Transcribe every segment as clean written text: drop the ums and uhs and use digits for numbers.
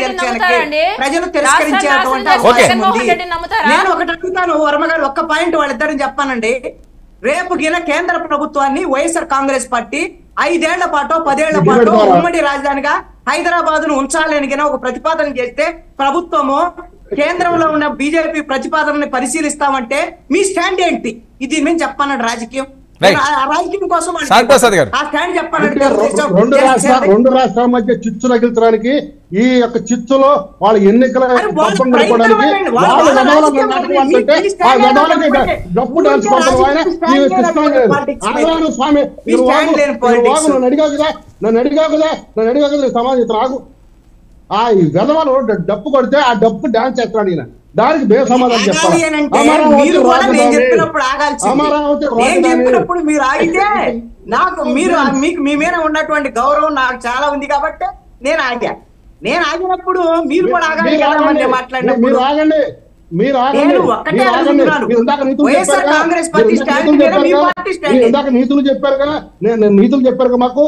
తీర్చడానికి ప్రజలు తిరస్కరించేటువంటి అవకాశం ఉంది. నేను ఒకటి అడుగుతాను వర్మ గారు, ఒక్క పాయింట్ వాళ్ళిద్దరిని చెప్పానండి. రేపు గిన కేంద్ర ప్రభుత్వాన్ని వైఎస్ఆర్ కాంగ్రెస్ పార్టీ 5 ఏళ్ల పాటు 10 ఏళ్ల పాటు ఉమ్మడి రాజధానిగా హైదరాబాద్ ను ఉంచాలని గిన ఒక ప్రతిపాదన చేస్తే ప్రభుత్వము కేంద్రంలో ఉన్న బీజేపీ ప్రతిపాదనని పరిశీలిస్తామంటే మీ స్టాండ్ ఏంటి? ఇది మేము చెప్పానండి. రాజకీయం రాజకీయం కోసం ఆ స్టాండ్ చెప్పానండి. రెండు రాష్ట్రాల మధ్య చిచ్చు రగిల్చడానికి ఈ యొక్క చిచ్చులో వాళ్ళ ఎన్నికల డప్పు డాన్స్ స్వామి నన్ను అడిగా కదా సమాజం రాగు ఆ వెధవలు డప్పు కొడితే ఆ డప్పు డాన్స్ చేస్తున్నాడు ఈయన. దానికి బే సమాధానం చెప్పాలి. చెప్పినప్పుడు మీరు ఆగితే నాకు మీకు మీ మీద ఉన్నటువంటి గౌరవం నాకు చాలా ఉంది కాబట్టి నేను ఆగినప్పుడు మీరు కూడా ఆగాలి కదా. మాట్లాడినప్పుడు నీతులు చెప్పారు కదా, నీతులు చెప్పారు కదా మాకు.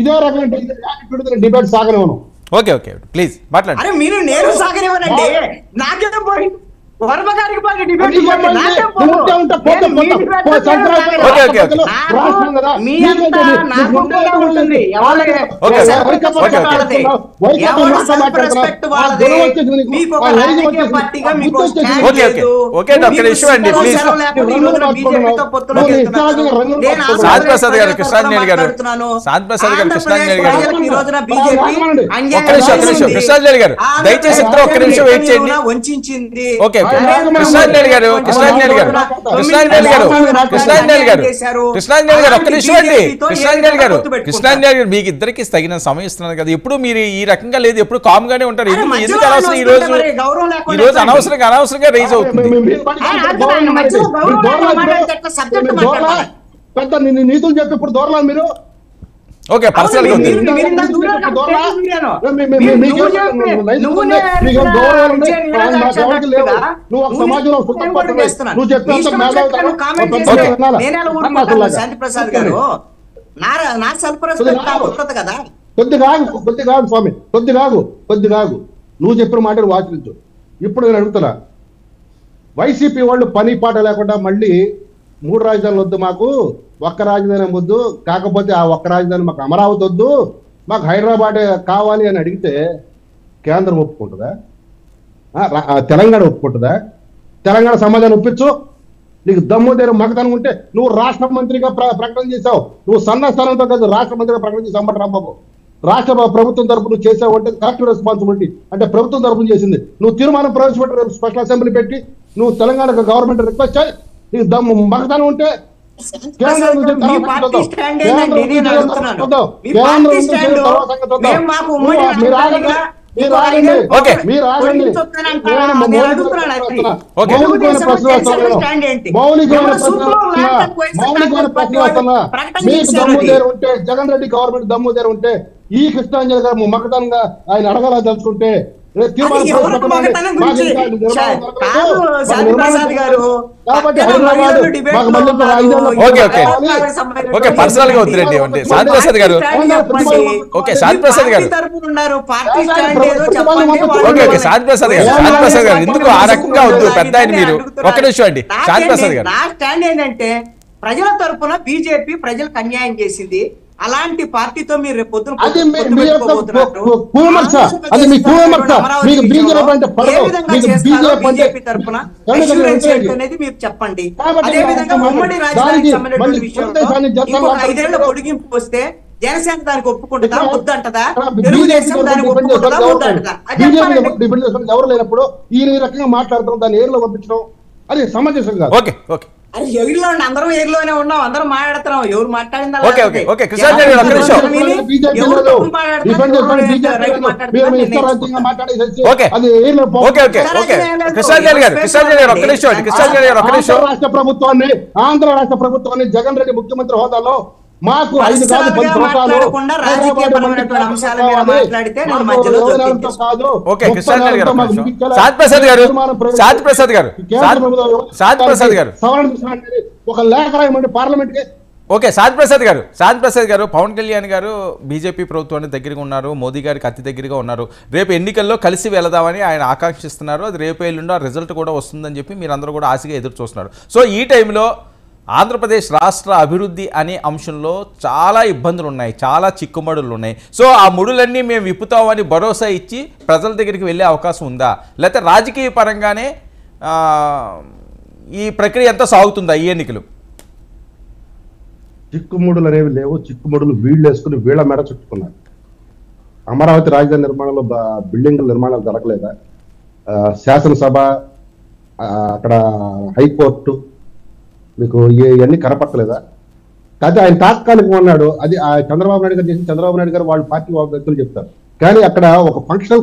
ఇదే రకమైన డిబేట్ సాగనివ్వను. ఓకే ఓకే ప్లీజ్ మాట్లాడండి. అరే మీరు నేను సాగనివ్వనండి. నాకేదో పోయింది వర్మ గారికి బాగా డిబేట్ శాంతిప్రసాద్ గారు కృష్ణాంజలి గారు కృష్ణాంజలి గారు దయచేసి ఇద్దరు ఒక్క నిమిషం వెయిట్ చేయండి. వంచింది. ఓకే కృష్ణాంజలి గారు ఒక్క నిమిషం అండి. కృష్ణాంజలి గారు మీకు ఇద్దరికి తగిన సమయం ఇస్తున్నారు కదా. ఎప్పుడు మీరు ఈ రకంగా లేదు, ఎప్పుడు కామ్ గానే ఉంటారు. ఎందుకు అనవసరం ఈ రోజు అనవసరంగా రైజ్ అవుతుంది. పెద్ద నీతులు చెప్పి ఇప్పుడు దూరాలి మీరు. ఓకే పర్సనల్ గా ఉంది. కొద్దిగా స్వామి కొద్దిగా నువ్వు చెప్పిన మాటలు వాచించు. ఇప్పుడు నేను అడుగుతున్నా, వైసీపీ వాళ్ళు పని పాట లేకుండా మళ్ళీ 3 రాజధానులు వద్దు, మాకు ఒక్క రాజధాని వద్దు, కాకపోతే ఆ ఒక్క రాజధాని మాకు అమరావతి వద్దు, మాకు హైదరాబాద్ కావాలి అని అడిగితే కేంద్రం ఒప్పుకుంటుందా? తెలంగాణ ఒప్పుకుంటుందా? తెలంగాణ సమాజాన్ని ఒప్పించు. నీకు దమ్ము దగ్గర మగతనం ఉంటే నువ్వు రాష్ట్ర మంత్రిగా ప్రకటన చేశావు. నువ్వు సన్నస్థానంతో కాదు రాష్ట్ర మంత్రిగా ప్రకటన చేసావు. రాంబాబు రాష్ట్ర ప్రభుత్వం తరపున చేసావు అంటే కరెక్ట్ రెస్పాన్సిబిలిటీ. అంటే ప్రభుత్వం తరపున చేసింది. నువ్వు తీర్మానం ప్రవేశపెట్టి స్పెషల్ అసెంబ్లీ పెట్టి నువ్వు తెలంగాణ గవర్నమెంట్ రిక్వెస్ట్ చేయి. నీకు దమ్ము మగతనం ఉంటే జగన్ రెడ్డి గవర్నమెంట్ దమ్ము దగ్గర ఉంటే ఈ కృష్ణాంజలి గారు మగతనంగా ఆయన అడగాల తెలుసుకుంటే పర్సనల్ గా వద్దురండి. శాంతిప్రసాద్ గారు శాంతిప్రసాద్ గారు ఎందుకు ఆ రకంగా వద్దు పెద్ద ఆయన మీరు. ఒక్క నిమిషం అండి శాంతిప్రసాద్ గారు. నా స్టాండ్ ఏంటంటే ప్రజల తరపున బీజేపీ ప్రజలకు అన్యాయం చేసింది. అలాంటి పార్టీతో మీరు రేపు పొద్దున బీజేపీ తరఫున అనేది మీరు చెప్పండి. అదే విధంగా ఉమ్మడి రాజధానికి సంబంధించిన విషయంలో 5 ఏళ్ల పొడిగింపు వస్తే జనసేన దానికి ఒప్పుకుంటుందా వద్దంటదా? తెలుగుదేశం దానికి ఒప్పుకుంటుందా వద్దంటదా? ఎవరు లేనప్పుడు ఈ రకంగా మాట్లాడుతున్నాం, దాన్ని ఏర్లో పంపించడం అది సమంజసం కాదు. ఓకే ఓకే అరే ఎయిర్లో అందరం ఎయిర్లోనే ఉన్నాం, అందరం మాట్లాడుతున్నాం. ఎవరు మాట్లాడిందా? రాష్ట్ర ప్రభుత్వాన్ని ఆంధ్ర రాష్ట్ర ప్రభుత్వాన్ని జగన్ రెడ్డి ముఖ్యమంత్రి హోదాలో మాకు 5 కాదు 10 సంవత్సరాలు ఓకే కృష్ణారెడ్డి గారు సాత్ప్రసాద్ గారు ఒక లేఖ రాయమండి పార్లమెంట్ కి. ఓకే ప్రసాద్ గారు పవన్ కళ్యాణ్ గారు బీజేపీ ప్రభుత్వానికి దగ్గరగా ఉన్నారు, మోదీ గారికి అతి దగ్గరగా ఉన్నారు. రేపు ఎన్నికల్లో కలిసి వెళదామని ఆయన ఆకాంక్షిస్తున్నారు. అది రేపు ఎల్లుండో రిజల్ట్ కూడా వస్తుందని చెప్పి మీరందరూ కూడా ఆశగా ఎదురు చూస్తున్నారు. సో ఈ టైంలో ఆంధ్రప్రదేశ్ రాష్ట్ర అభివృద్ధి అనే అంశంలో చాలా ఇబ్బందులు ఉన్నాయి, చాలా చిక్కుమడులు ఉన్నాయి. సో ఆ ముడులన్నీ మేము విప్పుతామని భరోసా ఇచ్చి ప్రజల దగ్గరికి వెళ్ళే అవకాశం ఉందా, లేకపోతే రాజకీయ పరంగానే ఈ ప్రక్రియ ఎంత సాగుతుందా ఈ ఎన్నికలు? చిక్కుముడులు అనేవి లేవు. చిక్కుముడులు వీళ్ళు వేసుకుని వీళ్ళ మెడ చుట్టుకున్నారు. అమరావతి రాజధాని నిర్మాణంలో బిల్డింగ్ల నిర్మాణాలు జరగలేదా? శాసనసభ, అక్కడ హైకోర్టు మీకు ఇవన్నీ కనపట్టలేదా? కాకపోతే ఆయన తాత్కాలికం అన్నాడు. అది చంద్రబాబు నాయుడు గారు చేసి చంద్రబాబు నాయుడు గారు వాళ్ళ పార్టీ వ్యక్తులు చెప్తారు. కానీ అక్కడ ఒక ఫంక్షనల్